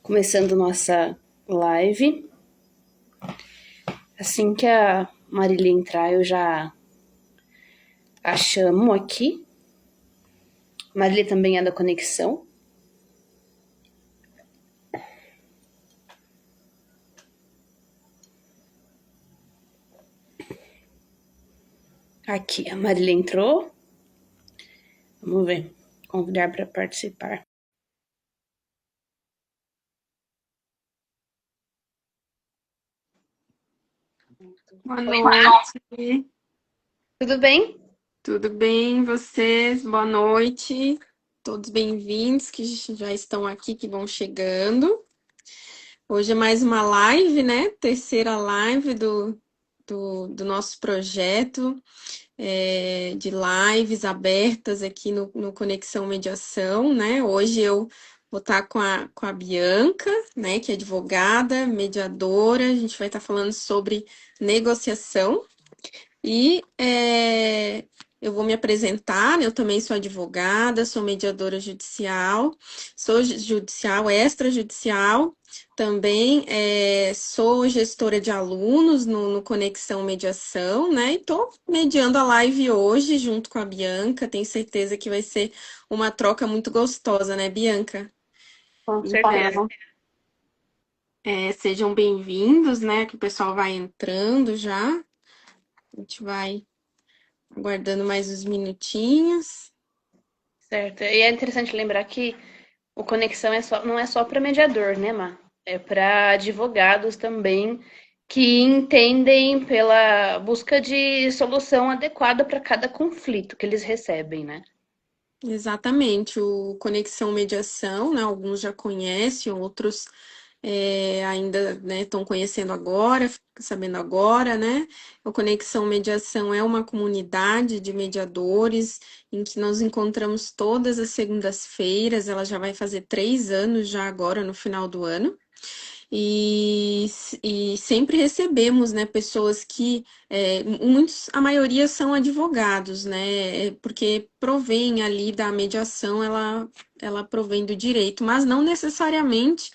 Começando nossa live. Assim que a Marília entrar, eu já a chamo aqui. Marília também é da conexão. Aqui, a Marília entrou. Vamos ver. Convidar para participar. Boa Oi, noite, tudo bem? tudo bem? Vocês? Boa noite, todos bem-vindos que já estão aqui, que vão chegando. Hoje é mais uma live, né? Terceira live do nosso projeto de lives abertas aqui no Conexão Mediação, né? Hoje eu vou estar com a Bianca, né? Que é advogada, mediadora. A gente vai estar falando sobre negociação. Eu vou me apresentar, né? Eu também sou advogada, sou mediadora judicial, sou judicial, extrajudicial, também sou gestora de alunos no Conexão Mediação, né? E estou mediando a live hoje junto com a Bianca, tenho certeza que vai ser uma troca muito gostosa, né, Bianca? Com certeza. Então, sejam bem-vindos, né? Que o pessoal vai entrando já, a gente vai aguardando mais uns minutinhos. Certo. E é interessante lembrar que o conexão não é só para mediador, né, Má? É para advogados também que entendem pela busca de solução adequada para cada conflito que eles recebem, né? Exatamente, o Conexão Mediação, né? Alguns já conhecem, outros ainda, né, estão conhecendo agora, sabendo agora, né? O Conexão Mediação é uma comunidade de mediadores em que nós encontramos todas as segundas-feiras. Ela já vai fazer 3 anos já agora no final do ano. E sempre recebemos, né, pessoas que, a maioria são advogados, né, porque provém ali da mediação, ela provém do direito, mas não necessariamente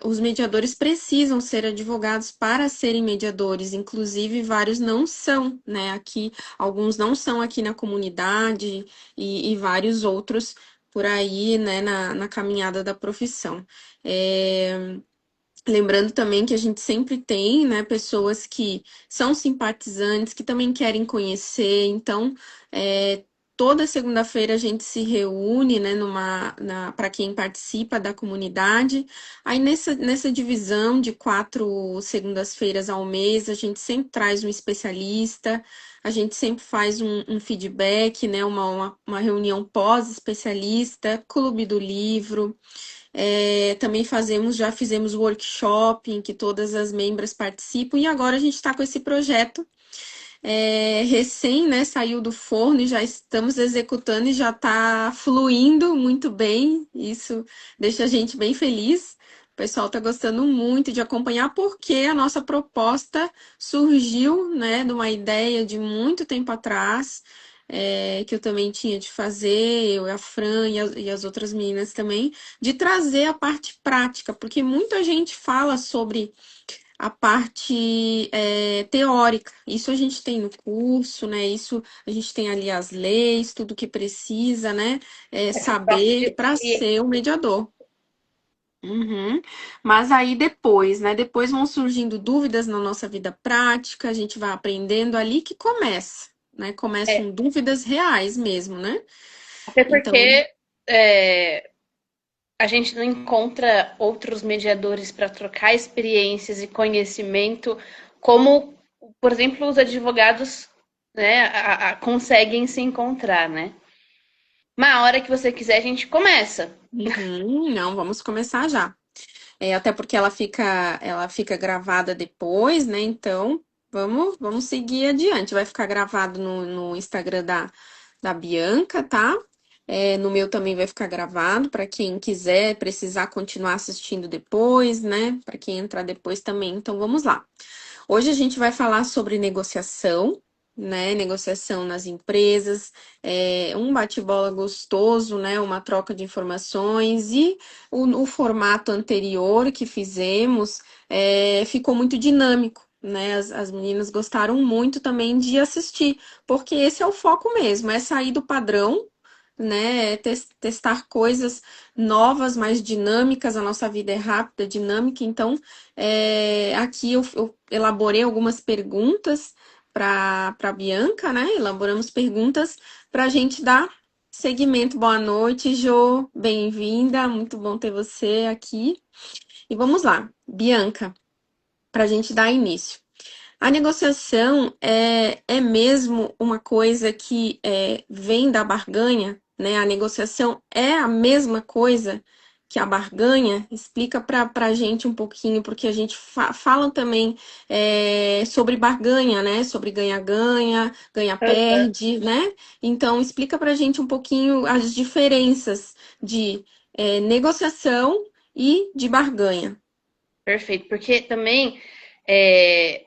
os mediadores precisam ser advogados para serem mediadores, inclusive vários não são, né, aqui, alguns não são aqui na comunidade e vários outros por aí, né, na caminhada da profissão. É, lembrando também que a gente sempre tem, né, pessoas que são simpatizantes, que também querem conhecer, então, toda segunda-feira a gente se reúne, né, para quem participa da comunidade. Aí nessa divisão de 4 segundas-feiras ao mês, a gente sempre traz um especialista, a gente sempre faz um feedback, né, uma reunião pós-especialista, clube do livro. Também já fizemos workshop em que todas as membros participam, e agora a gente está com esse projeto recém, né, saiu do forno e já estamos executando e já está fluindo muito bem. Isso deixa a gente bem feliz. O pessoal está gostando muito de acompanhar porque a nossa proposta surgiu, né, de uma ideia de muito tempo atrás, que eu também tinha de fazer, eu, a Fran e as outras meninas também, de trazer a parte prática, porque muita gente fala sobre a parte teórica. Isso a gente tem no curso, né? Isso a gente tem ali as leis, tudo que precisa, né? Essa parte Saber de para ser o mediador. Uhum. Mas aí depois, né? Depois vão surgindo dúvidas na nossa vida prática, a gente vai aprendendo ali que começa, né? é, Começam dúvidas reais mesmo, né? até Então, porque é, a gente não encontra outros mediadores para trocar experiências e conhecimento, como, por exemplo, os advogados, né, conseguem se encontrar, né? Uma hora que você quiser, a gente começa. não, vamos começar já. Até porque ela fica gravada depois, né? Então, vamos seguir adiante. Vai ficar gravado no Instagram da Bianca, tá? No meu também vai ficar gravado para quem quiser, precisar continuar assistindo depois, né? Para quem entrar depois também. Então, vamos lá. Hoje a gente vai falar sobre negociação, né? Negociação nas empresas, um bate-bola gostoso, né? Uma troca de informações e o formato anterior que fizemos ficou muito dinâmico. Né, as meninas gostaram muito também de assistir, porque esse é o foco mesmo, é sair do padrão, né? Testar coisas novas, mais dinâmicas. A nossa vida é rápida, dinâmica. Então, aqui eu elaborei algumas perguntas para Bianca, né? Elaboramos perguntas para a gente dar seguimento. Boa noite, Jô. Bem-vinda. Muito bom ter você aqui. E vamos lá, Bianca, para a gente dar início. A negociação é mesmo uma coisa que vem da barganha, né? A negociação é a mesma coisa que a barganha? Explica para a gente um pouquinho, porque a gente fala também sobre barganha, né? Sobre ganha-ganha, ganha-perde, né? Então, explica para a gente um pouquinho as diferenças de negociação e de barganha. Perfeito, porque também é,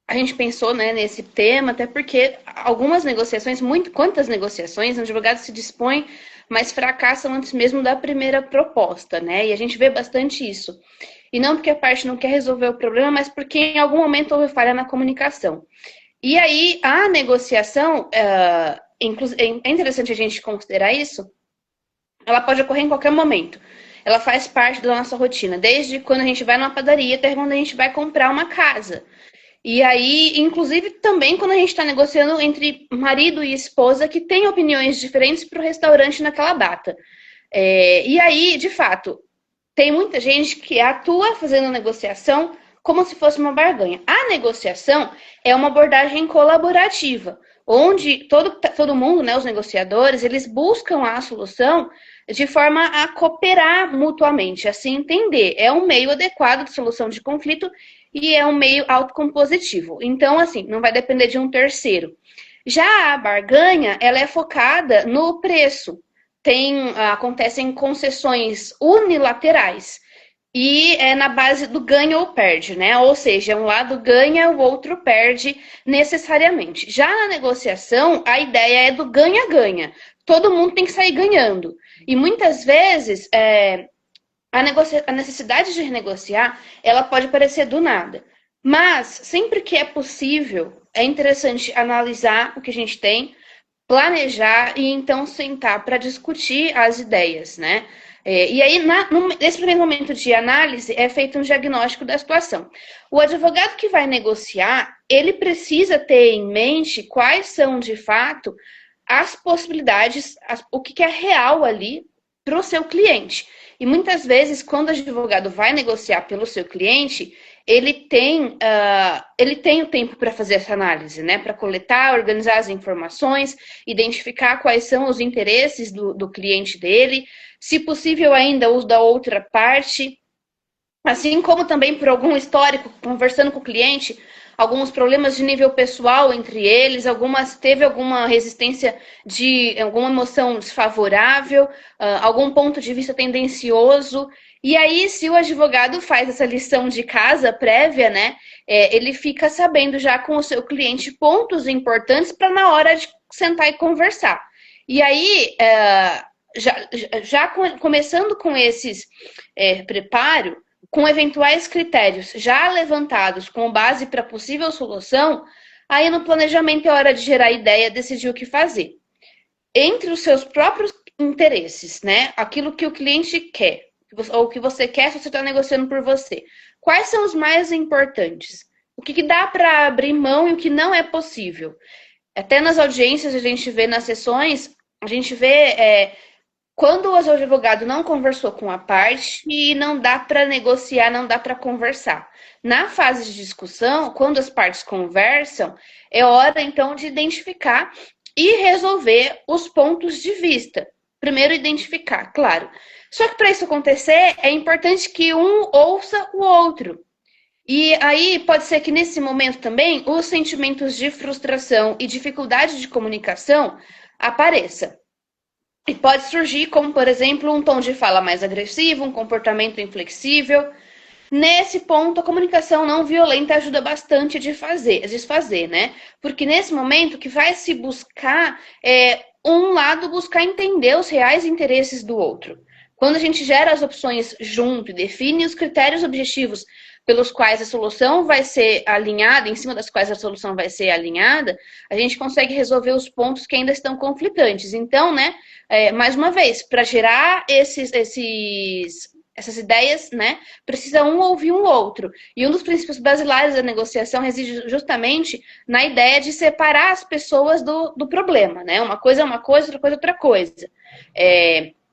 a gente pensou, né, nesse tema, até porque algumas negociações, quantas negociações, o advogado se dispõe, mas fracassam antes mesmo da primeira proposta, né? E a gente vê bastante isso. E não porque a parte não quer resolver o problema, mas porque em algum momento houve falha na comunicação. E aí, a negociação, é interessante a gente considerar isso, ela pode ocorrer em qualquer momento. Ela faz parte da nossa rotina, desde quando a gente vai numa padaria até quando a gente vai comprar uma casa. E aí, inclusive, também quando a gente está negociando entre marido e esposa que têm opiniões diferentes para o restaurante naquela data. E aí, de fato, tem muita gente que atua fazendo negociação como se fosse uma barganha. A negociação é uma abordagem colaborativa, onde todo mundo, né, os negociadores, eles buscam a solução de forma a cooperar mutuamente, a se entender. É um meio adequado de solução de conflito e é um meio autocompositivo. Então, assim, não vai depender de um terceiro. Já a barganha, ela é focada no preço. Acontecem concessões unilaterais e é na base do ganha ou perde, né? Ou seja, um lado ganha, o outro perde necessariamente. Já na negociação, a ideia é do ganha-ganha. Todo mundo tem que sair ganhando. E muitas vezes a necessidade de renegociar, ela pode aparecer do nada. Mas sempre que é possível, é interessante analisar o que a gente tem, planejar e então sentar para discutir as ideias, né? E aí, nesse primeiro momento de análise, é feito um diagnóstico da situação. O advogado que vai negociar, ele precisa ter em mente quais são, de fato, as possibilidades, o que é real ali para o seu cliente. E muitas vezes, quando o advogado vai negociar pelo seu cliente, ele tem o tempo para fazer essa análise, né? Para coletar, organizar as informações, identificar quais são os interesses do cliente dele, se possível ainda os da outra parte, assim como também por algum histórico, conversando com o cliente, alguns problemas de nível pessoal entre eles, teve alguma resistência de alguma emoção desfavorável, algum ponto de vista tendencioso. E aí, se o advogado faz essa lição de casa prévia, né, ele fica sabendo já com o seu cliente pontos importantes para na hora de sentar e conversar. E aí, já começando com esses preparo, com eventuais critérios já levantados com base para possível solução, aí no planejamento é hora de gerar ideia, decidir o que fazer. Entre os seus próprios interesses, né? Aquilo que o cliente quer, ou o que você quer se você está negociando por você. Quais são os mais importantes? O que dá para abrir mão e o que não é possível? Até nas audiências a gente vê, nas sessões, a gente vê quando o advogado não conversou com a parte e não dá para negociar, não dá para conversar. Na fase de discussão, quando as partes conversam, é hora então de identificar e resolver os pontos de vista. Primeiro identificar, claro. Só que para isso acontecer, é importante que um ouça o outro. E aí pode ser que nesse momento também os sentimentos de frustração e dificuldade de comunicação apareçam. E pode surgir como, por exemplo, um tom de fala mais agressivo, um comportamento inflexível. Nesse ponto, a comunicação não violenta ajuda bastante a desfazer, né? Porque nesse momento o que vai se buscar é um lado buscar entender os reais interesses do outro. Quando a gente gera as opções junto e define os critérios objetivos pelos quais a solução vai ser alinhada, em cima das quais a solução vai ser alinhada, a gente consegue resolver os pontos que ainda estão conflitantes. Então, né, mais uma vez, para gerar essas ideias, né, precisa um ouvir um outro. E um dos princípios basilares da negociação reside justamente na ideia de separar as pessoas do problema, né? Uma coisa é uma coisa, outra coisa é outra coisa.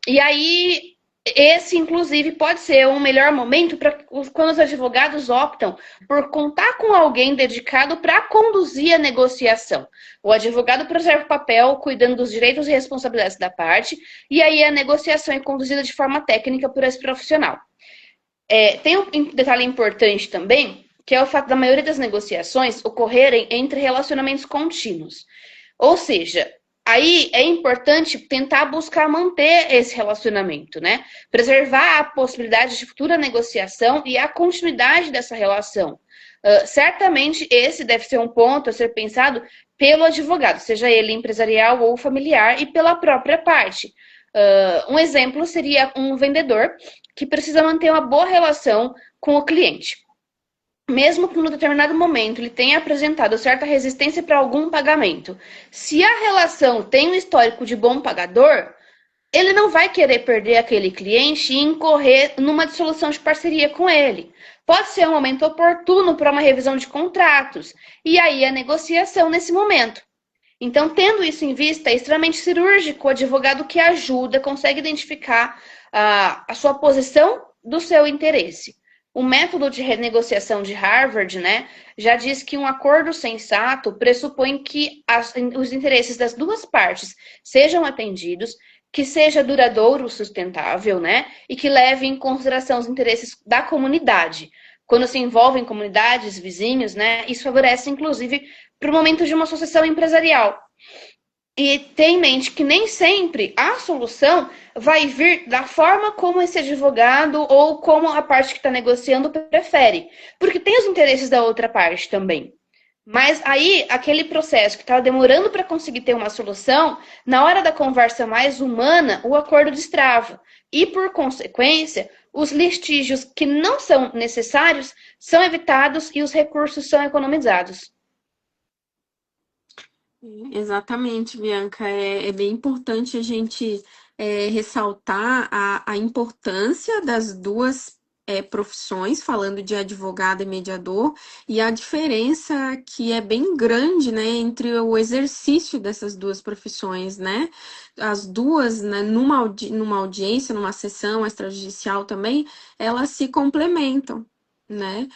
E aí, esse, inclusive, pode ser um melhor momento para quando os advogados optam por contar com alguém dedicado para conduzir a negociação. O advogado preserva o papel, cuidando dos direitos e responsabilidades da parte, e aí a negociação é conduzida de forma técnica por esse profissional. Tem um detalhe importante também, que é o fato da maioria das negociações ocorrerem entre relacionamentos contínuos. Ou seja, aí é importante tentar buscar manter esse relacionamento, né? Preservar a possibilidade de futura negociação e a continuidade dessa relação. Certamente esse deve ser um ponto a ser pensado pelo advogado, seja ele empresarial ou familiar, e pela própria parte. Um exemplo seria um vendedor que precisa manter uma boa relação com o cliente. Mesmo que em um determinado momento ele tenha apresentado certa resistência para algum pagamento, se a relação tem um histórico de bom pagador, ele não vai querer perder aquele cliente e incorrer numa dissolução de parceria com ele. Pode ser um momento oportuno para uma revisão de contratos, e aí a negociação nesse momento. Então, tendo isso em vista, é extremamente cirúrgico o advogado que ajuda, consegue identificar a sua posição do seu interesse. O método de renegociação de Harvard, né, já diz que um acordo sensato pressupõe que os interesses das duas partes sejam atendidos, que seja duradouro, sustentável, né, e que leve em consideração os interesses da comunidade. Quando se envolvem comunidades, vizinhos, né, isso favorece, inclusive, para o momento de uma sucessão empresarial. E tem em mente que nem sempre a solução vai vir da forma como esse advogado ou como a parte que está negociando prefere. Porque tem os interesses da outra parte também. Mas aí, aquele processo que estava demorando para conseguir ter uma solução, na hora da conversa mais humana, o acordo destrava. E, por consequência, os litígios que não são necessários são evitados e os recursos são economizados. Exatamente, Bianca. É bem importante a gente ressaltar a importância das duas profissões, falando de advogado e mediador, e a diferença que é bem grande, né, entre o exercício dessas duas profissões, né? As duas, né, numa audiência, numa sessão extrajudicial também, elas se complementam. Né?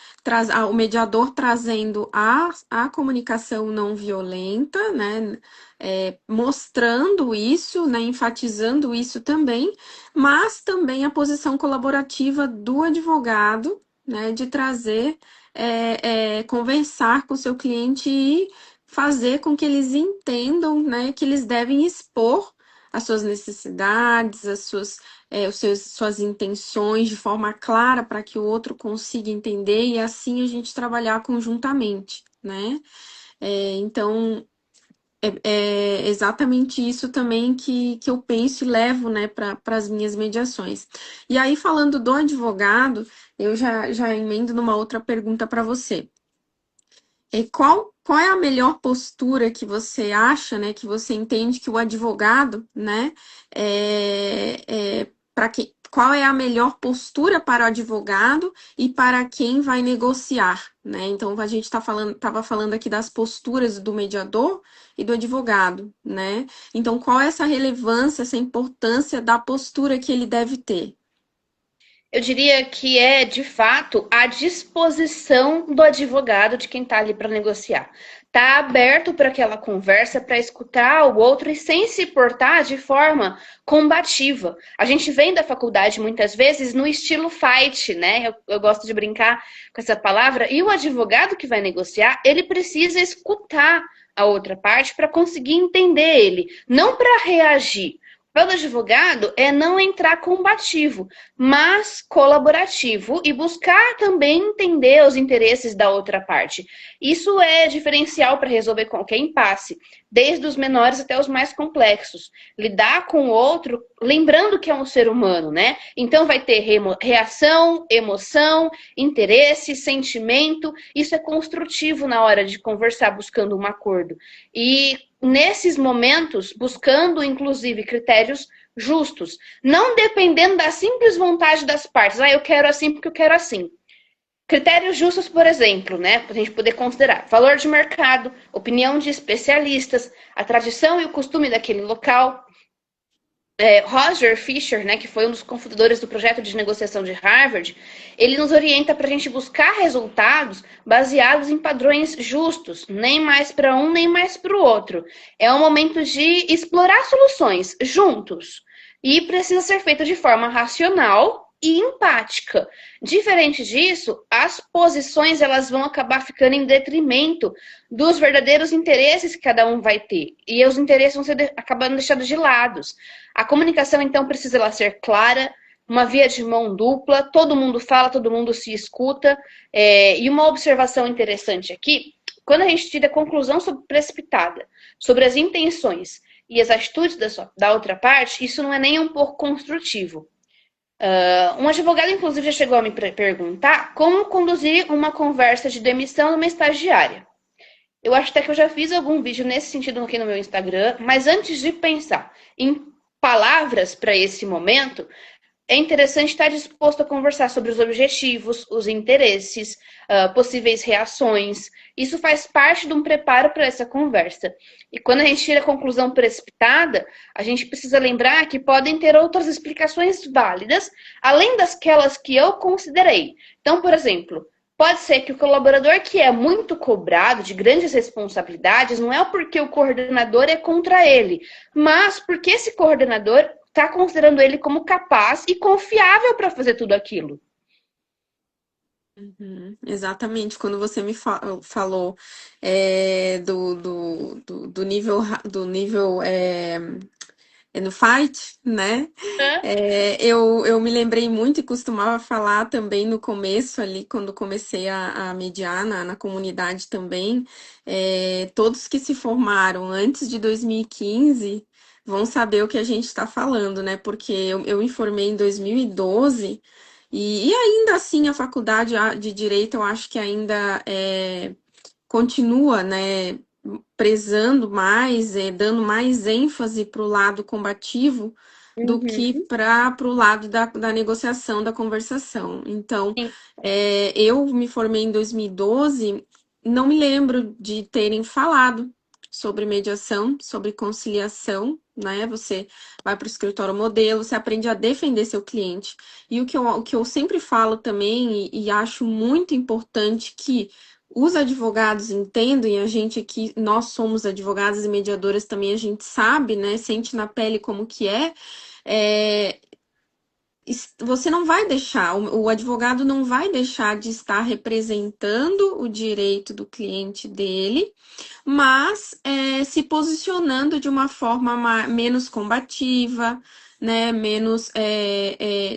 O mediador trazendo a comunicação não violenta, né? Mostrando isso, né? Enfatizando isso também, mas também a posição colaborativa do advogado, né? De trazer, conversar com o seu cliente e fazer com que eles entendam, né? Que eles devem expor as suas necessidades, suas intenções de forma clara para que o outro consiga entender e assim a gente trabalhar conjuntamente, né? Então, é exatamente isso também que eu penso e levo, né, para as minhas mediações. E aí, falando do advogado, eu já emendo numa outra pergunta para você. Qual é a melhor postura que você acha, né, que você entende que o advogado, né, qual é a melhor postura para o advogado e para quem vai negociar, né? Então a gente estava falando aqui das posturas do mediador e do advogado, né? Então qual é essa relevância, essa importância da postura que ele deve ter? Eu diria que é, de fato, a disposição do advogado de quem está ali para negociar. Tá aberto para aquela conversa, para escutar o outro e sem se portar de forma combativa. A gente vem da faculdade muitas vezes no estilo fight, né? Eu gosto de brincar com essa palavra. E o advogado que vai negociar, ele precisa escutar a outra parte para conseguir entender ele, não para reagir. O papel do advogado é não entrar combativo, mas colaborativo e buscar também entender os interesses da outra parte. Isso é diferencial para resolver qualquer impasse, desde os menores até os mais complexos. Lidar com o outro, lembrando que é um ser humano, né? Então vai ter reação, emoção, interesse, sentimento. Isso é construtivo na hora de conversar, buscando um acordo. E nesses momentos, buscando inclusive critérios justos, não dependendo da simples vontade das partes. Ah, eu quero assim porque eu quero assim. Critérios justos, por exemplo, né, para a gente poder considerar valor de mercado, opinião de especialistas, a tradição e o costume daquele local. Roger Fisher, né, que foi um dos cofundadores do projeto de negociação de Harvard, ele nos orienta para a gente buscar resultados baseados em padrões justos, nem mais para um, nem mais para o outro. É um momento de explorar soluções juntos e precisa ser feito de forma racional e empática. Diferente disso, as posições elas vão acabar ficando em detrimento dos verdadeiros interesses que cada um vai ter. E os interesses vão ser acabando deixados de lado. A comunicação, então, precisa ela ser clara, uma via de mão dupla, todo mundo fala, todo mundo se escuta. E uma observação interessante aqui, quando a gente tira a conclusão sobre precipitada, sobre as intenções e as atitudes da outra parte, isso não é nem um pouco construtivo. Um advogado, inclusive, já chegou a me perguntar como conduzir uma conversa de demissão numa estagiária. Eu acho até que eu já fiz algum vídeo nesse sentido aqui no meu Instagram, mas antes de pensar em palavras para esse momento, é interessante estar disposto a conversar sobre os objetivos, os interesses, possíveis reações. Isso faz parte de um preparo para essa conversa. E quando a gente tira a conclusão precipitada, a gente precisa lembrar que podem ter outras explicações válidas, além daquelas que eu considerei. Então, por exemplo, pode ser que o colaborador que é muito cobrado de grandes responsabilidades não é porque o coordenador é contra ele, mas porque esse coordenador está considerando ele como capaz e confiável para fazer tudo aquilo. Exatamente, quando você me falou do nível no fight, né? Eu me lembrei muito e costumava falar também no começo ali, quando comecei a mediar na comunidade também, todos que se formaram antes de 2015 vão saber o que a gente está falando, né? Porque eu me formei em 2012 e ainda assim a faculdade de Direito eu acho que ainda continua, né? Prezando mais, dando mais ênfase para o lado combativo do que Uhum. para o lado da negociação, da conversação. Então, eu me formei em 2012, não me lembro de terem falado sobre mediação, sobre conciliação, né? Você vai para o escritório modelo, você aprende a defender seu cliente. E o que eu sempre falo também, e acho muito importante que os advogados entendam, e a gente aqui, nós somos advogadas e mediadoras também, a gente sabe, né? Sente na pele como que é, você não vai deixar, o advogado não vai deixar de estar representando o direito do cliente dele, mas se posicionando de uma forma menos combativa, né, menos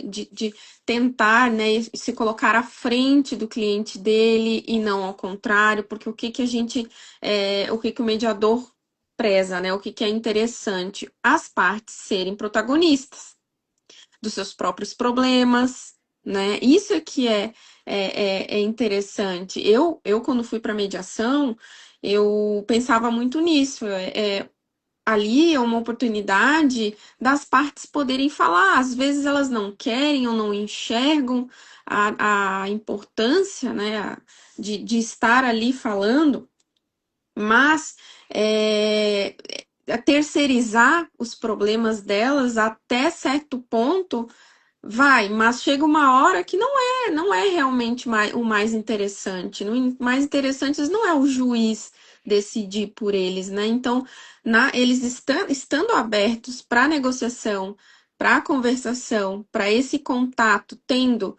de tentar, né, se colocar à frente do cliente dele e não ao contrário, porque o que o mediador preza, né, o que é interessante, as partes serem protagonistas dos seus próprios problemas, né? Isso é que é interessante. Quando fui para mediação, eu pensava muito nisso. Ali é uma oportunidade das partes poderem falar. Às vezes elas não querem ou não enxergam a importância, né, de estar ali falando, mas terceirizar os problemas delas até certo ponto vai, mas chega uma hora que não é realmente o mais interessante. O mais interessante não é o juiz decidir por eles, né? Então, eles estando abertos para negociação, para a conversação, para esse contato, tendo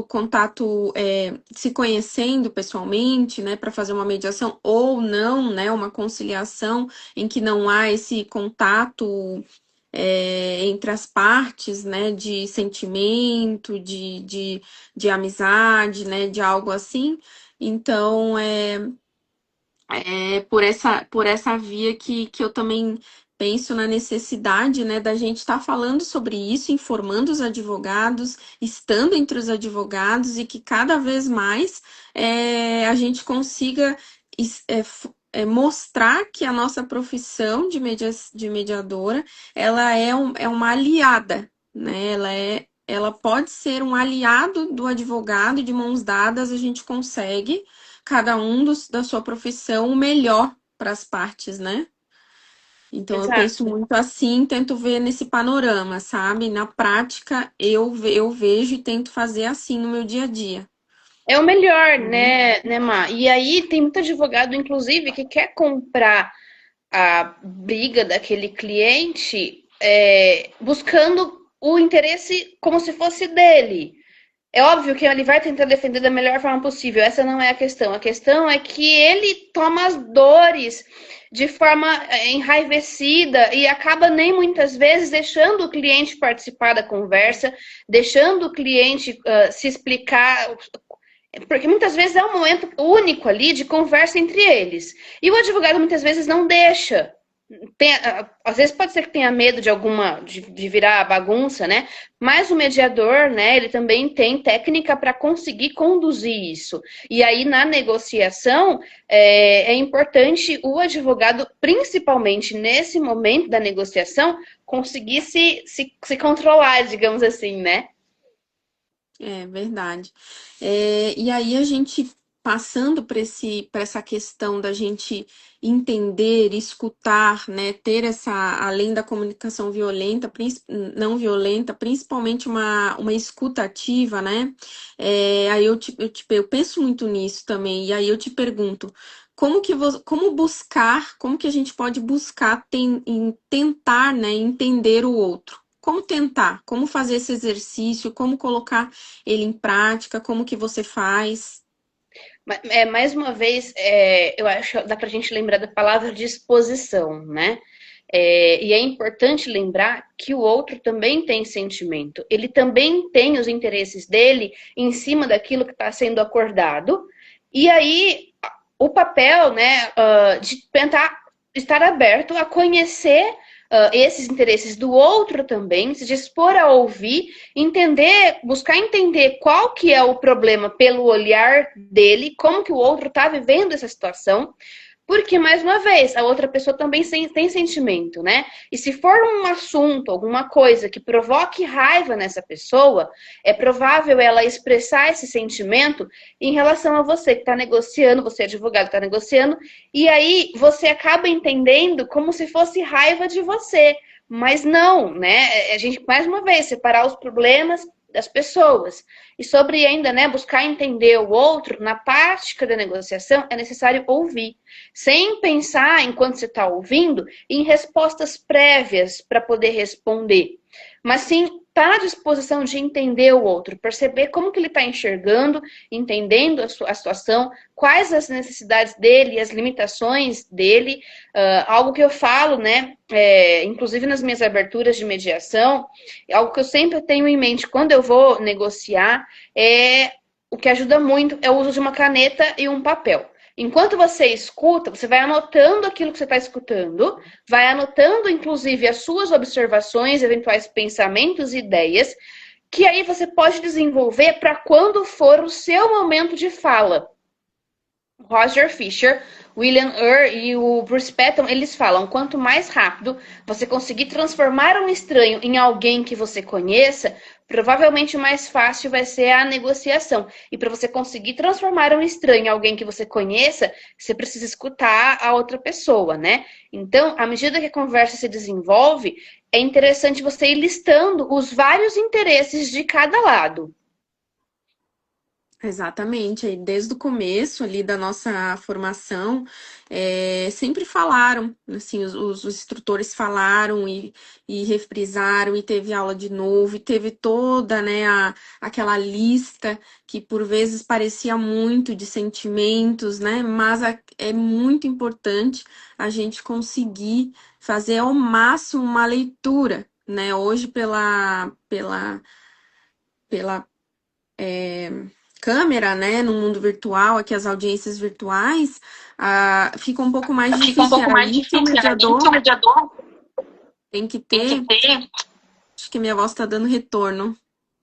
contato, se conhecendo pessoalmente, né, para fazer uma mediação ou não, né, uma conciliação em que não há esse contato entre as partes, né, de sentimento, de amizade, né, de algo assim. Então, por essa via que eu também penso na necessidade, né, da gente estar falando sobre isso, informando os advogados, estando entre os advogados e que cada vez mais a gente consiga mostrar que a nossa profissão de mediadora, ela é uma aliada, né? Ela pode ser um aliado do advogado, de mãos dadas, a gente consegue cada um da sua profissão o melhor para as partes, né? Então eu penso Exato. muito assim, tento ver nesse panorama, sabe? Na prática eu vejo e tento fazer assim no meu dia a dia. É o melhor, né, Má? E aí tem muito advogado, inclusive, que quer comprar a briga daquele cliente buscando o interesse como se fosse dele. É óbvio que ele vai tentar defender da melhor forma possível, essa não é a questão. A questão é que ele toma as dores de forma enraivecida e acaba nem muitas vezes deixando o cliente participar da conversa, deixando o cliente se explicar, porque muitas vezes é um momento único ali de conversa entre eles. E o advogado muitas vezes não deixa. Às vezes pode ser que tenha medo de virar bagunça, né? Mas o mediador, né, ele também tem técnica para conseguir conduzir isso. E aí, na negociação, é importante o advogado, principalmente nesse momento da negociação, conseguir se controlar, digamos assim, né? É verdade. E aí a gente passando para essa questão da gente entender, escutar, né, ter essa, além da comunicação violenta, não violenta, principalmente uma escuta ativa, né? Aí eu penso muito nisso também, e aí eu te pergunto, como buscar, como que a gente pode buscar tentar, né, entender o outro? Como tentar? Como fazer esse exercício? Como colocar ele em prática? Como que você faz? Mais uma vez, eu acho que dá para a gente lembrar da palavra disposição, né? E é importante lembrar que o outro também tem sentimento, ele também tem os interesses dele em cima daquilo que está sendo acordado, e aí o papel, né, de tentar estar aberto a conhecer esses interesses do outro também, se dispor a ouvir, entender, buscar entender qual que é o problema pelo olhar dele, como que o outro está vivendo essa situação, porque, mais uma vez, a outra pessoa também tem sentimento, né? E se for um assunto, alguma coisa que provoque raiva nessa pessoa, é provável ela expressar esse sentimento em relação a você que está negociando, você é advogado que está negociando, e aí você acaba entendendo como se fosse raiva de você. Mas não, né? A gente, mais uma vez, separar os problemas das pessoas. E sobre ainda, né, buscar entender o outro, na prática da negociação, é necessário ouvir, sem pensar, enquanto você está ouvindo, em respostas prévias para poder responder, mas sim estar à disposição de entender o outro, perceber como que ele está enxergando, entendendo a situação, quais as necessidades dele, as limitações dele, algo que eu falo, né, inclusive nas minhas aberturas de mediação, algo que eu sempre tenho em mente quando eu vou negociar, o que ajuda muito é o uso de uma caneta e um papel. Enquanto você escuta, você vai anotando aquilo que você está escutando, vai anotando, inclusive, as suas observações, eventuais pensamentos e ideias, que aí você pode desenvolver para quando for o seu momento de fala. Roger Fisher, William Earl e o Bruce Patton, eles falam, quanto mais rápido você conseguir transformar um estranho em alguém que você conheça, provavelmente mais fácil vai ser a negociação. E para você conseguir transformar um estranho em alguém que você conheça, você precisa escutar a outra pessoa, né? Então, à medida que a conversa se desenvolve, é interessante você ir listando os vários interesses de cada lado. Exatamente, aí desde o começo ali da nossa formação, sempre falaram, assim, os instrutores falaram e reprisaram, e teve aula de novo, e teve toda, né, aquela lista que por vezes parecia muito de sentimentos, né, mas é muito importante a gente conseguir fazer ao máximo uma leitura, né, hoje pela câmera, né, no mundo virtual, aqui as audiências virtuais, fica um pouco mais Fica um difícil. É pouco mais aí que o difícil, aí que o mediador mediador tem que tem que ter. ter. Acho que minha voz está dando retorno.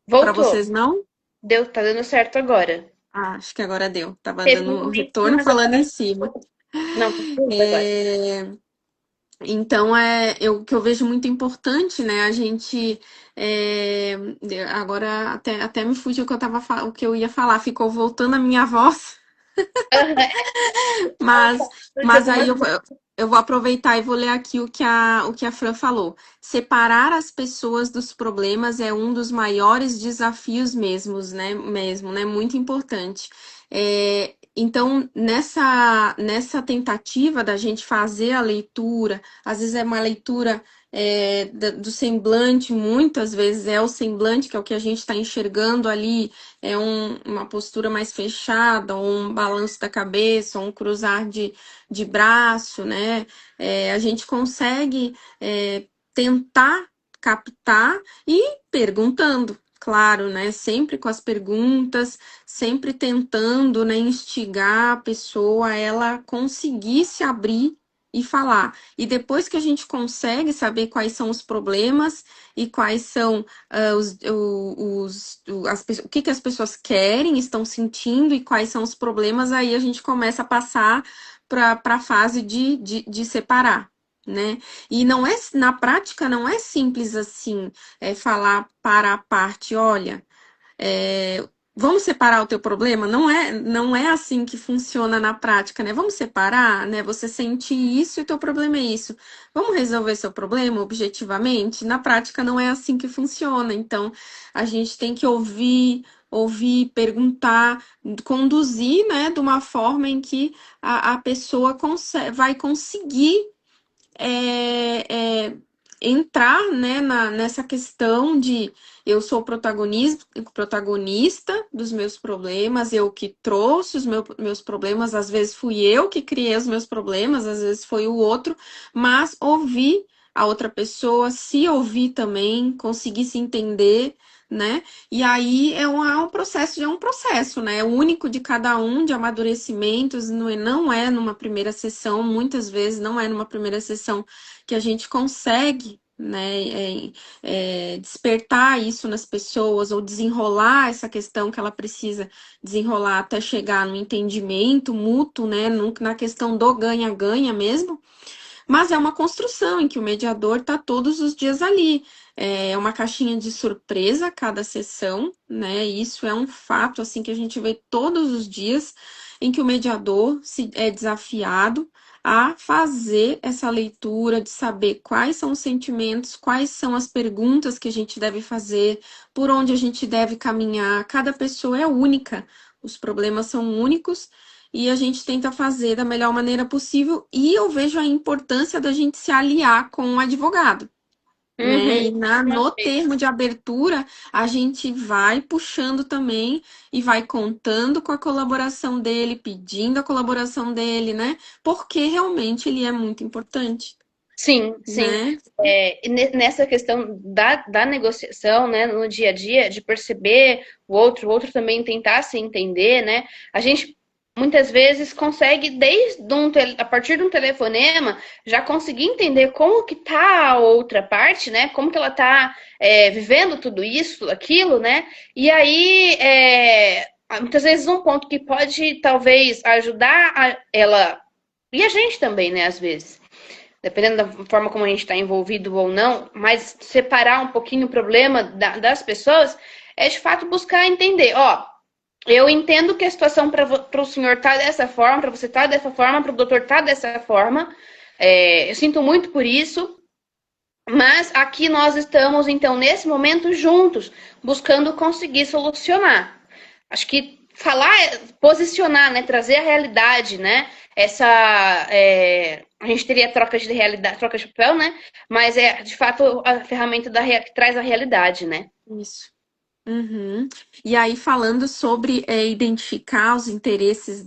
Para Voltou. vocês, não? Deu, tá dando certo agora. Ah, acho que agora deu. Tava Teve um dando momentinho, retorno mas falando em agora. cima. Não, tá tudo agora. É, Então, o que eu vejo muito importante, né? A gente. é, Agora até me fugiu o que o que eu ia falar, ficou voltando a minha voz. Aham, Mas, de mas algumas. eu vou aproveitar e vou ler aqui o que a Fran falou. Separar as pessoas dos problemas é um dos maiores desafios mesmo, né? Muito importante. Então, nessa tentativa da gente fazer a leitura, às vezes é uma leitura do semblante, muitas vezes é o semblante, que é o que a gente está enxergando ali, uma postura mais fechada, ou um balanço da cabeça, ou um cruzar de braço, né? A gente consegue tentar captar e perguntando. Claro, né? Sempre com as perguntas, sempre tentando, né, instigar a pessoa a ela conseguir se abrir e falar. E depois que a gente consegue saber quais são os problemas e quais são o que as pessoas querem, estão sentindo e quais são os problemas, aí a gente começa a passar para a fase de separar. Né? E não é na prática não é simples assim, falar para a parte, olha, vamos separar o teu problema? Não é assim que funciona na prática, né? Vamos separar, né? Você sente isso e o teu problema é isso. Vamos resolver seu problema objetivamente? Na prática não é assim que funciona. Então, a gente tem que ouvir, perguntar, conduzir, né, de uma forma em que a pessoa vai conseguir é, é, entrar, né, nessa questão de eu sou protagonista dos meus problemas, eu que trouxe os meus problemas, às vezes fui eu que criei os meus problemas, às vezes foi o outro, mas ouvir a outra pessoa, se ouvir também, conseguir se entender. Né? E aí é um processo, né? Único de cada um, de amadurecimentos, não é numa primeira sessão, muitas vezes não é numa primeira sessão que a gente consegue, né, despertar isso nas pessoas ou desenrolar essa questão que ela precisa desenrolar até chegar no entendimento mútuo, né, na questão do ganha-ganha mesmo. Mas é uma construção em que o mediador está todos os dias ali. É uma caixinha de surpresa cada sessão, né? Isso é um fato assim que a gente vê todos os dias em que o mediador é desafiado a fazer essa leitura de saber quais são os sentimentos, quais são as perguntas que a gente deve fazer, por onde a gente deve caminhar. Cada pessoa é única, os problemas são únicos e a gente tenta fazer da melhor maneira possível. E eu vejo a importância da gente se aliar com o advogado, né? Uhum, E no termo de abertura, a gente vai puxando também e vai contando com a colaboração dele, pedindo a colaboração dele, né? Porque realmente ele é muito importante, sim, sim. né? E nessa questão da negociação, né, no dia a dia, de perceber o outro também tentar se entender, né? A gente muitas vezes consegue, a partir de um telefonema, já conseguir entender como que tá a outra parte, né? Como que ela tá vivendo tudo isso, aquilo, né? E aí, muitas vezes um ponto que pode talvez ajudar ela e a gente também, né? Às vezes dependendo da forma como a gente está envolvido ou não, mas separar um pouquinho o problema das pessoas é de fato buscar entender, ó, eu entendo que a situação para o senhor tá dessa forma, para você tá dessa forma, para o doutor tá dessa forma, eu sinto muito por isso, mas aqui nós estamos, então, nesse momento, juntos, buscando conseguir solucionar. Acho que falar, posicionar, né? Trazer a realidade, né? A gente teria troca de realidade, troca de papel, né? Mas é de fato a ferramenta que traz a realidade, né? Isso. Uhum. E aí, falando sobre identificar os interesses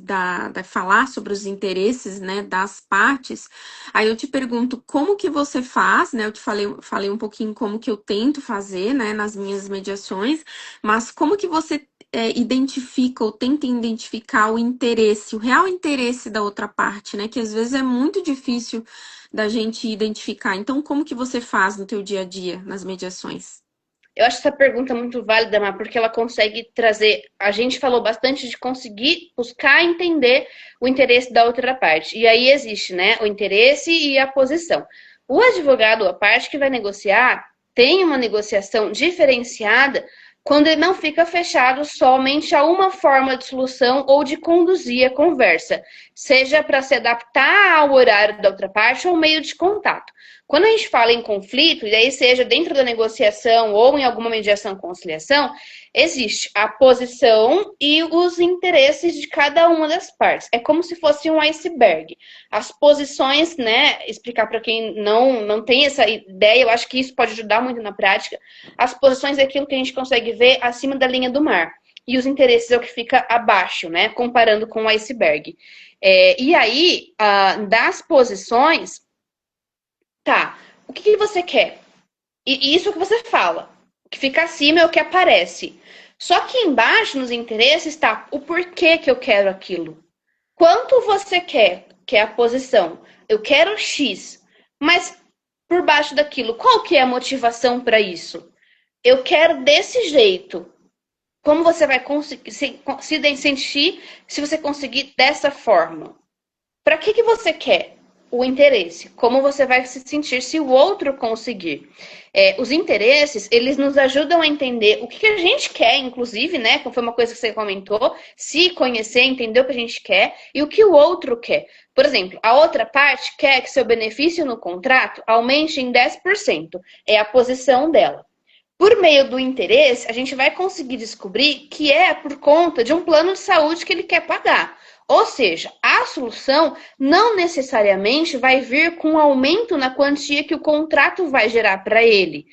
falar sobre os interesses, né, das partes, aí eu te pergunto como que você faz, né? Eu te falei um pouquinho como que eu tento fazer, né, nas minhas mediações, mas como que você identifica ou tenta identificar o interesse, o real interesse da outra parte, né? Que às vezes é muito difícil da gente identificar. Então, como que você faz no teu dia a dia, nas mediações? Eu acho essa pergunta muito válida, Mar, porque ela consegue trazer. A gente falou bastante de conseguir buscar entender o interesse da outra parte. E aí existe, né, o interesse e a posição. O advogado, a parte que vai negociar, tem uma negociação diferenciada quando ele não fica fechado somente a uma forma de solução ou de conduzir a conversa, seja para se adaptar ao horário da outra parte ou meio de contato. Quando a gente fala em conflito, e aí seja dentro da negociação ou em alguma mediação conciliação, existe a posição e os interesses de cada uma das partes. É como se fosse um iceberg. As posições, né, explicar para quem não tem essa ideia, eu acho que isso pode ajudar muito na prática. As posições é aquilo que a gente consegue ver acima da linha do mar. E os interesses é o que fica abaixo, né, comparando com o iceberg. E aí, das posições, tá, o que você quer? E isso é o que você fala. O que fica acima é o que aparece. Só que embaixo, nos interesses, está o porquê que eu quero aquilo. Quanto você quer, que é a posição. Eu quero X. Mas por baixo daquilo, qual que é a motivação para isso? Eu quero desse jeito. Como você vai conseguir se sentir se você conseguir dessa forma? Para que você quer? O interesse. Como você vai se sentir se o outro conseguir? Os interesses, eles nos ajudam a entender o que a gente quer, inclusive, né? Como foi uma coisa que você comentou, se conhecer, entender o que a gente quer e o que o outro quer. Por exemplo, a outra parte quer que seu benefício no contrato aumente em 10%. É a posição dela. Por meio do interesse, a gente vai conseguir descobrir que é por conta de um plano de saúde que ele quer pagar. Ou seja, a solução não necessariamente vai vir com um aumento na quantia que o contrato vai gerar para ele.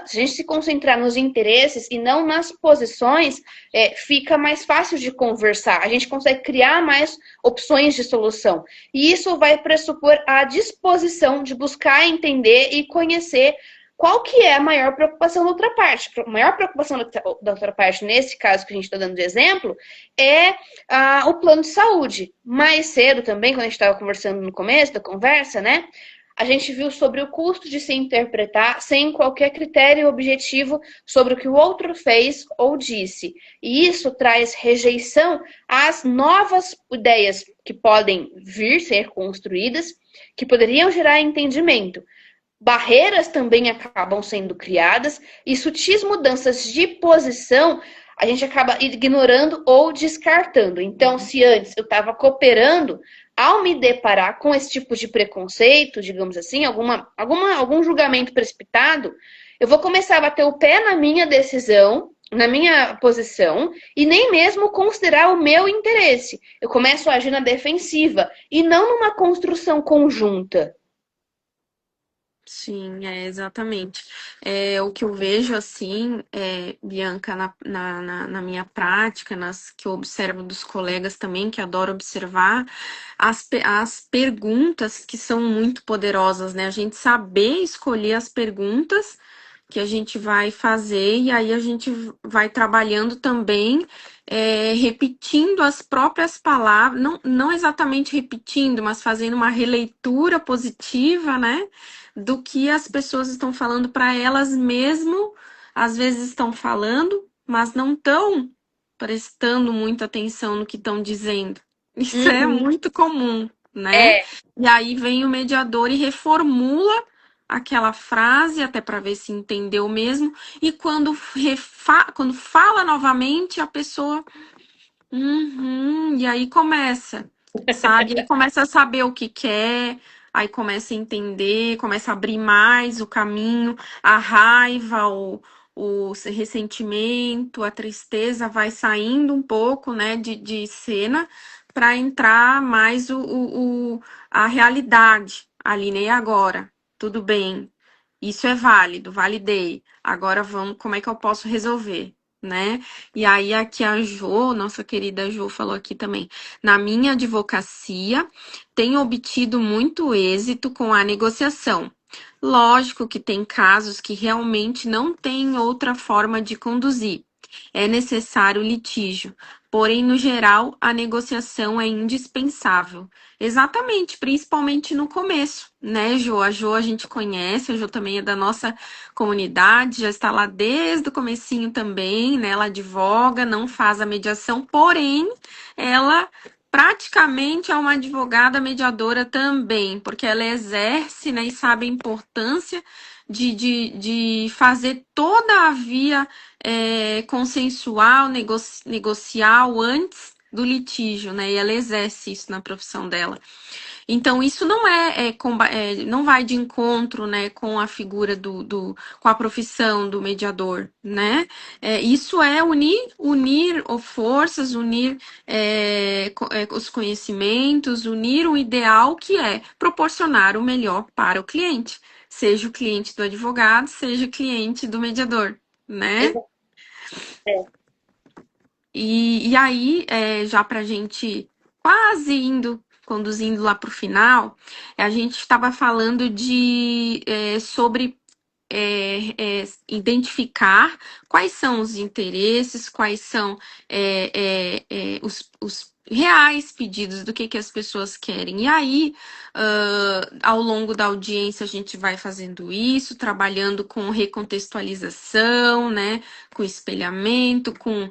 Se a gente se concentrar nos interesses e não nas posições, fica mais fácil de conversar. A gente consegue criar mais opções de solução. E isso vai pressupor a disposição de buscar entender e conhecer qual que é a maior preocupação da outra parte. A maior preocupação da outra parte, nesse caso que a gente está dando de exemplo, é o plano de saúde. Mais cedo também, quando a gente estava conversando no começo da conversa, né? A gente viu sobre o custo de se interpretar sem qualquer critério objetivo sobre o que o outro fez ou disse. E isso traz rejeição às novas ideias que podem vir ser construídas, que poderiam gerar entendimento. Barreiras também acabam sendo criadas e sutis mudanças de posição a gente acaba ignorando ou descartando. Então, se antes eu estava cooperando, ao me deparar com esse tipo de preconceito, digamos assim, algum julgamento precipitado, eu vou começar a bater o pé na minha decisão, na minha posição, e nem mesmo considerar o meu interesse. Eu começo a agir na defensiva e não numa construção conjunta. Sim, exatamente. O que eu vejo assim, Bianca, na minha prática, nas que eu observo dos colegas também, que adoro observar, as perguntas que são muito poderosas, né? A gente saber escolher as perguntas que a gente vai fazer, e aí a gente vai trabalhando também, repetindo as próprias palavras, não exatamente repetindo, mas fazendo uma releitura positiva, né? Do que as pessoas estão falando para elas mesmo, às vezes estão falando, mas não estão prestando muita atenção no que estão dizendo. Isso é Uhum. muito comum, né? É, E aí vem o mediador e reformula aquela frase até para ver se entendeu mesmo, e quando fala novamente, a pessoa uhum, e aí começa, sabe? Aí começa a saber o que quer, aí começa a entender, começa a abrir mais o caminho, a raiva, o ressentimento, a tristeza vai saindo um pouco, né, de cena para entrar mais a realidade ali, né? E agora? Tudo bem, isso é válido, validei. Agora vamos, como é que eu posso resolver? Né? E aí aqui a Jo, nossa querida Jo falou aqui também. Na minha advocacia, tenho obtido muito êxito com a negociação. Lógico que tem casos que realmente não tem outra forma de conduzir. É necessário litígio. Porém, no geral, a negociação é indispensável. Exatamente, principalmente no começo, né, Jo? A Jo a gente conhece, a Jo também é da nossa comunidade, já está lá desde o comecinho também, né? Ela advoga, não faz a mediação, porém, ela praticamente é uma advogada mediadora também, porque ela exerce, né, e sabe a importância de fazer toda a via consensual, negocial antes do litígio, né? E ela exerce isso na profissão dela. Então, isso não não vai de encontro, né, com a figura com a profissão do mediador, né? Isso é unir forças, unir os conhecimentos, unir o ideal que é proporcionar o melhor para o cliente, seja o cliente do advogado, seja o cliente do mediador, né? E aí, já para a gente quase conduzindo lá para o final, a gente estava falando sobre identificar quais são os interesses, quais são os reais pedidos do que as pessoas querem. E aí, ao longo da audiência, a gente vai fazendo isso, trabalhando com recontextualização, né, com espelhamento, com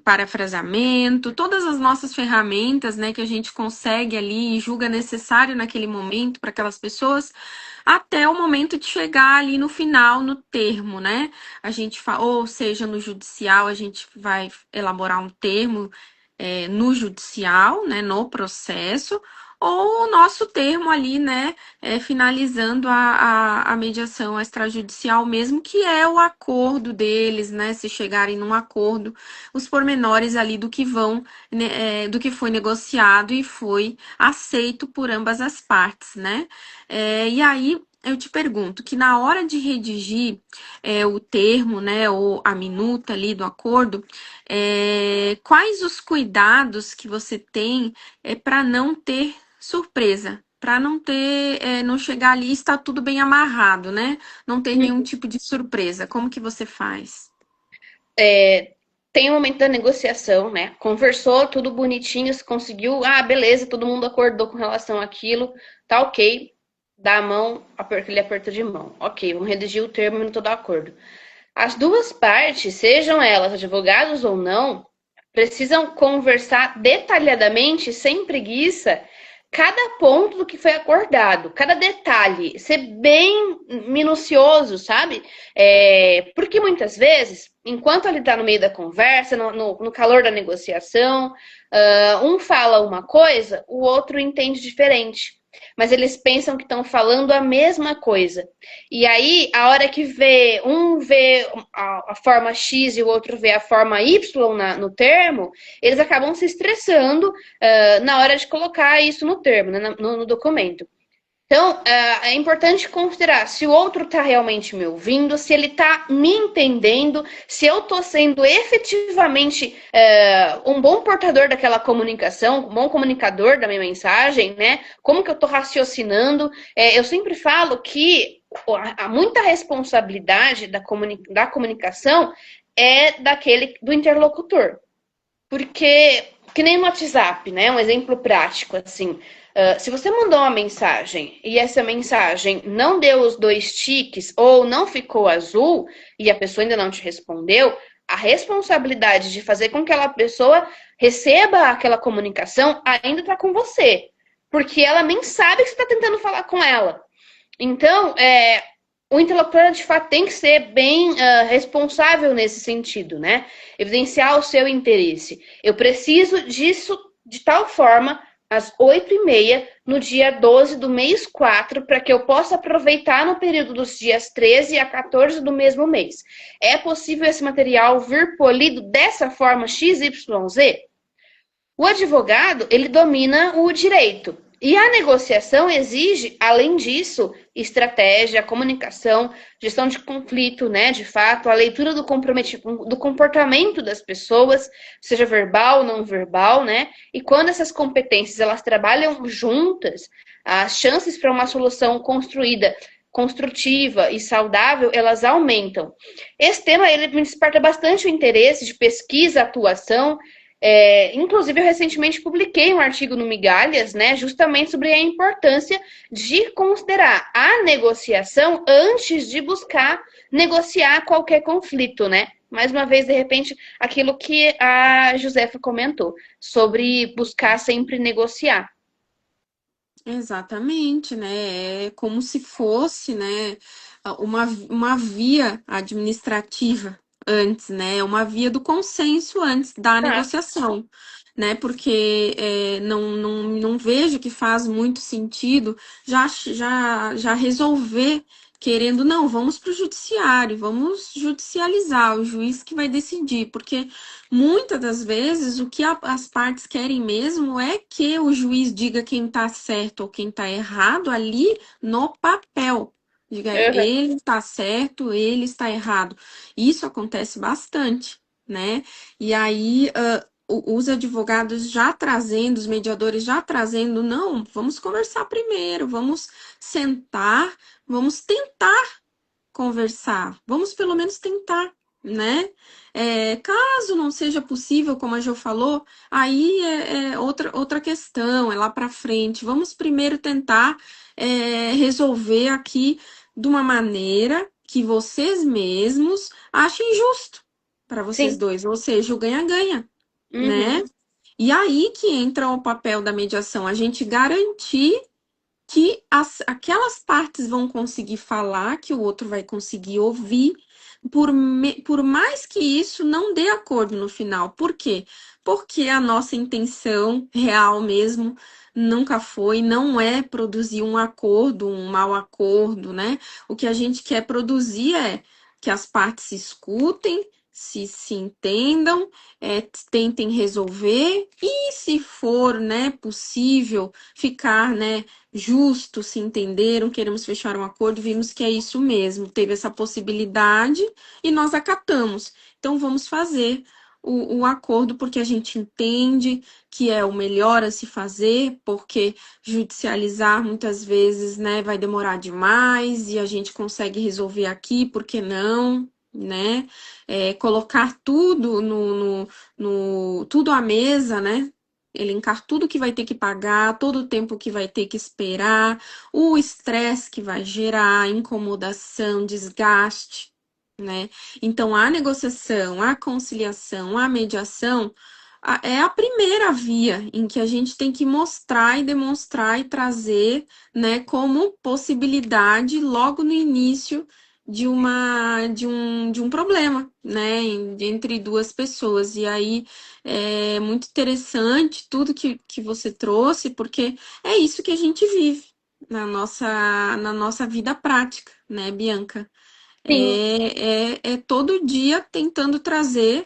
parafrasamento, todas as nossas ferramentas, né, que a gente consegue ali e julga necessário naquele momento para aquelas pessoas, até o momento de chegar ali no final, no termo, né? A gente ou seja, no judicial, a gente vai elaborar um termo no judicial, né, no processo, ou o nosso termo ali, né, finalizando a mediação extrajudicial mesmo, que é o acordo deles, né, se chegarem num acordo, os pormenores ali do que né, do que foi negociado e foi aceito por ambas as partes, né? E aí eu te pergunto que na hora de redigir o termo, né, ou a minuta ali do acordo, quais os cuidados que você tem para não ter surpresa? Para não ter, não chegar ali e estar tudo bem amarrado, né? Não ter nenhum tipo de surpresa. Como que você faz? Tem o momento da negociação, né? Conversou, tudo bonitinho, se conseguiu. Ah, beleza, todo mundo acordou com relação àquilo, tá ok. Dá a mão, aquele aperto de mão. Ok, vamos redigir o termo e todo acordo. As duas partes, sejam elas advogados ou não, precisam conversar detalhadamente, sem preguiça, cada ponto do que foi acordado, cada detalhe, ser bem minucioso, sabe? Porque muitas vezes, enquanto ele está no meio da conversa, no calor da negociação, um fala uma coisa, o outro entende diferente. Mas eles pensam que estão falando a mesma coisa. E aí, a hora que um vê a forma X e o outro vê a forma Y no termo, eles acabam se estressando na hora de colocar isso no termo, né, no documento. Então, é importante considerar se o outro está realmente me ouvindo, se ele está me entendendo, se eu estou sendo efetivamente um bom portador daquela comunicação, um bom comunicador da minha mensagem, né? Como que eu estou raciocinando. Eu sempre falo que há muita responsabilidade da comunicação do interlocutor. Porque, que nem no WhatsApp, né? Um exemplo prático, assim. Se você mandou uma mensagem e essa mensagem não deu os 2 tiques ou não ficou azul e a pessoa ainda não te respondeu, a responsabilidade de fazer com que aquela pessoa receba aquela comunicação ainda está com você. Porque ela nem sabe que você está tentando falar com ela. Então, o interlocutor, de fato, tem que ser bem responsável nesse sentido, né? Evidenciar o seu interesse. Eu preciso disso de tal forma, às 8h30, no dia 12 do mês 4, para que eu possa aproveitar no período dos dias 13 a 14 do mesmo mês. É possível esse material vir polido dessa forma XYZ? O advogado, ele domina o direito. E a negociação exige, além disso, estratégia, comunicação, gestão de conflito, né? De fato, a leitura do comportamento das pessoas, seja verbal, não verbal, né? E quando essas competências elas trabalham juntas, as chances para uma solução construída, construtiva e saudável, elas aumentam. Esse tema ele me desperta bastante o interesse de pesquisa, atuação. Inclusive, eu recentemente publiquei um artigo no Migalhas, né, justamente sobre a importância de considerar a negociação antes de buscar negociar qualquer conflito, né? Mais uma vez, de repente, aquilo que a Josefa comentou, sobre buscar sempre negociar. Exatamente, né? É como se fosse, né, uma via administrativa antes, né? Uma via do consenso antes da Tá. negociação, né? Porque não vejo que faz muito sentido já resolver querendo, não, vamos para o judiciário, vamos judicializar, o juiz que vai decidir, porque muitas das vezes, o que as partes querem mesmo é que o juiz diga quem está certo ou quem está errado ali no papel. Diga, Uhum. ele está certo, ele está errado. Isso acontece bastante, né? E aí, os advogados já trazendo, os mediadores já trazendo, não, vamos conversar primeiro, vamos sentar, vamos tentar conversar. Vamos pelo menos tentar, né? Caso não seja possível, como a Jo falou, aí é outra questão, é lá para frente. Vamos primeiro tentar resolver aqui de uma maneira que vocês mesmos achem justo para vocês Sim. dois, ou seja, o ganha-ganha, né? Uhum. E aí que entra o papel da mediação, a gente garantir que aquelas partes vão conseguir falar, que o outro vai conseguir ouvir, por mais que isso não dê acordo no final. Por quê? Porque a nossa intenção real mesmo nunca foi, não é produzir um acordo, um mau acordo, né? O que a gente quer produzir é que as partes se escutem, se entendam, tentem resolver e, se for, né, possível, ficar, né, justo, se entenderam, queremos fechar um acordo, vimos que é isso mesmo, teve essa possibilidade e nós acatamos. Então vamos fazer o acordo porque a gente entende que é o melhor a se fazer, porque judicializar muitas vezes, né, vai demorar demais e a gente consegue resolver aqui, por que não? Né? Colocar tudo tudo à mesa, né? Elencar tudo que vai ter que pagar, todo o tempo que vai ter que esperar, o estresse que vai gerar, incomodação, desgaste, né? Então, a negociação, a conciliação, a mediação é a primeira via em que a gente tem que mostrar e demonstrar e trazer, né, como possibilidade logo no início de um problema, né, entre duas pessoas. E aí é muito interessante tudo que você trouxe, porque é isso que a gente vive na nossa vida prática, né, Bianca? Sim. É todo dia tentando trazer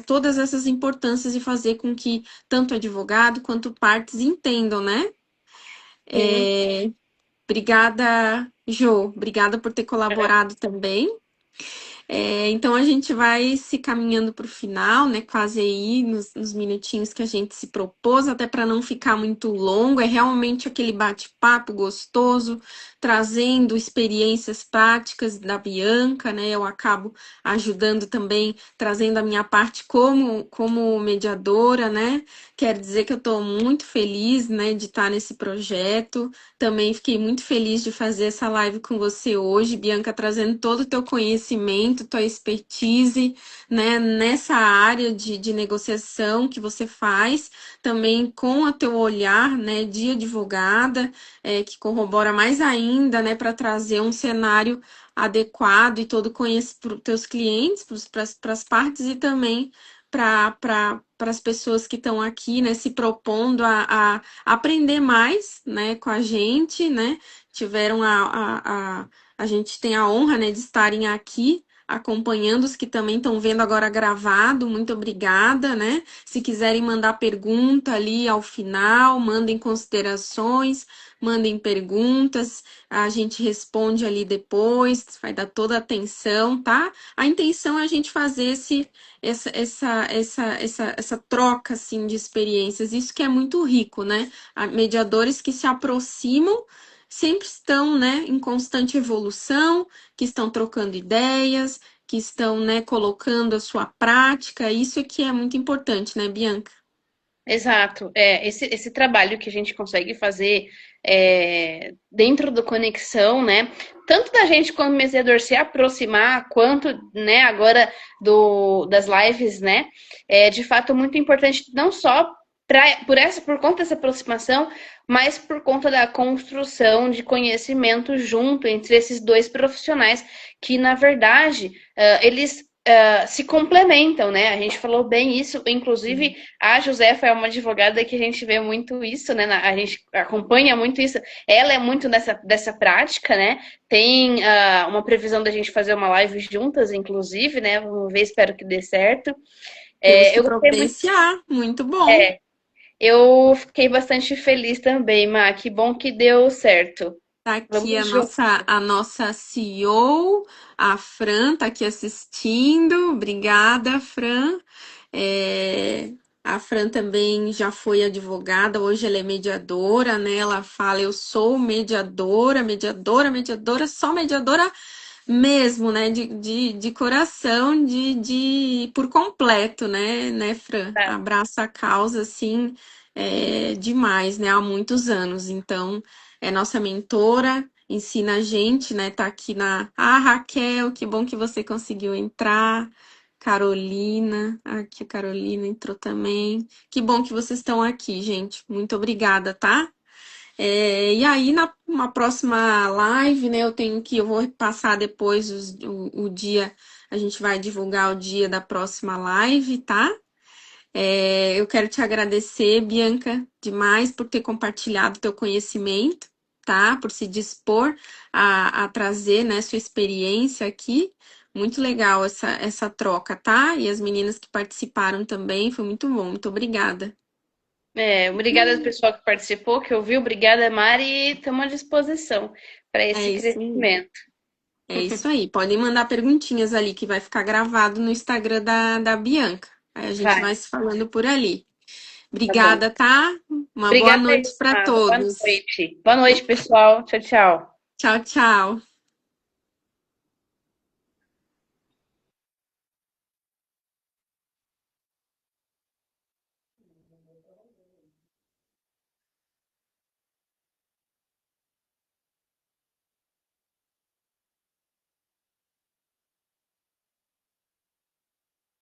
todas essas importâncias e fazer com que tanto advogado quanto partes entendam, né? Sim. É, obrigada, Jo. Obrigada por ter colaborado também. Então a gente vai se caminhando para o final, né? Quase aí nos minutinhos que a gente se propôs, até para não ficar muito longo. É realmente aquele bate-papo gostoso, trazendo experiências práticas da Bianca, né? Eu acabo ajudando também, trazendo a minha parte como mediadora, né? Quero dizer que eu estou muito feliz, né, de estar nesse projeto. Também fiquei muito feliz de fazer essa live com você hoje, Bianca, trazendo todo o teu conhecimento, tua expertise, né, nessa área de negociação que você faz, também com o teu olhar, né, de advogada, que corrobora mais ainda, né, para trazer um cenário adequado e todo conhecido para os teus clientes, para as partes e também para as pessoas que estão aqui, né, se propondo a aprender mais, né, com a gente, né, tiveram a gente tem a honra, né, de estarem aqui acompanhando os que também estão vendo agora gravado. Muito obrigada, né? Se quiserem mandar pergunta ali ao final, mandem considerações, mandem perguntas, a gente responde ali depois, vai dar toda a atenção, tá? A intenção é a gente fazer essa troca assim de experiências, isso que é muito rico, né? Mediadores que se aproximam sempre estão, né, em constante evolução, que estão trocando ideias, que estão, né, colocando a sua prática. Isso é que é muito importante, né, Bianca? Exato. Esse trabalho que a gente consegue fazer dentro do Conexão, né? Tanto da gente como mediador se aproximar, quanto, né, agora das lives, né? É de fato muito importante, não só por conta dessa aproximação, mas por conta da construção de conhecimento junto entre esses dois profissionais que, na verdade, eles se complementam, né? A gente falou bem isso, inclusive a Josefa é uma advogada que a gente vê muito isso, né? A gente acompanha muito isso. Ela é muito dessa prática, né? Tem uma previsão da gente fazer uma live juntas, inclusive, né? Vamos ver, espero que dê certo. Temos que Eu gostei muito. providenciar, muito bom. É, eu fiquei bastante feliz também, Ma. Que bom que deu certo. Tá aqui Vamos juntos. a nossa CEO, a Fran, tá aqui assistindo. Obrigada, Fran. É, a Fran também já foi advogada, hoje ela é mediadora, né? Ela fala, eu sou mediadora, mediadora, mediadora, só mediadora mesmo, né? De coração, por completo, né, Fran? Tá? Abraça a causa, assim, demais, né? Há muitos anos. Então, é nossa mentora, ensina a gente, né? Tá aqui na. Ah, Raquel, que bom que você conseguiu entrar. Carolina, aqui a Carolina entrou também. Que bom que vocês estão aqui, gente. Muito obrigada, tá? E aí, uma próxima live, né, eu vou passar depois o dia, a gente vai divulgar o dia da próxima live, tá? Eu quero te agradecer, Bianca, demais por ter compartilhado teu conhecimento, tá? Por se dispor a trazer, né, sua experiência aqui. Muito legal essa troca, tá? E as meninas que participaram também, foi muito bom. Muito obrigada. Obrigada ao pessoal que participou, que ouviu. Obrigada, Mari. E estamos à disposição para É esse isso aí. crescimento. É isso aí. Podem mandar perguntinhas ali que vai ficar gravado no Instagram da Bianca. Aí a gente Vai, vai se falando por ali. tá bom. Obrigada, tá? Uma boa Obrigada, noite para Isma. Boa todos. noite. Boa noite, pessoal. Tchau, tchau. Tchau, tchau.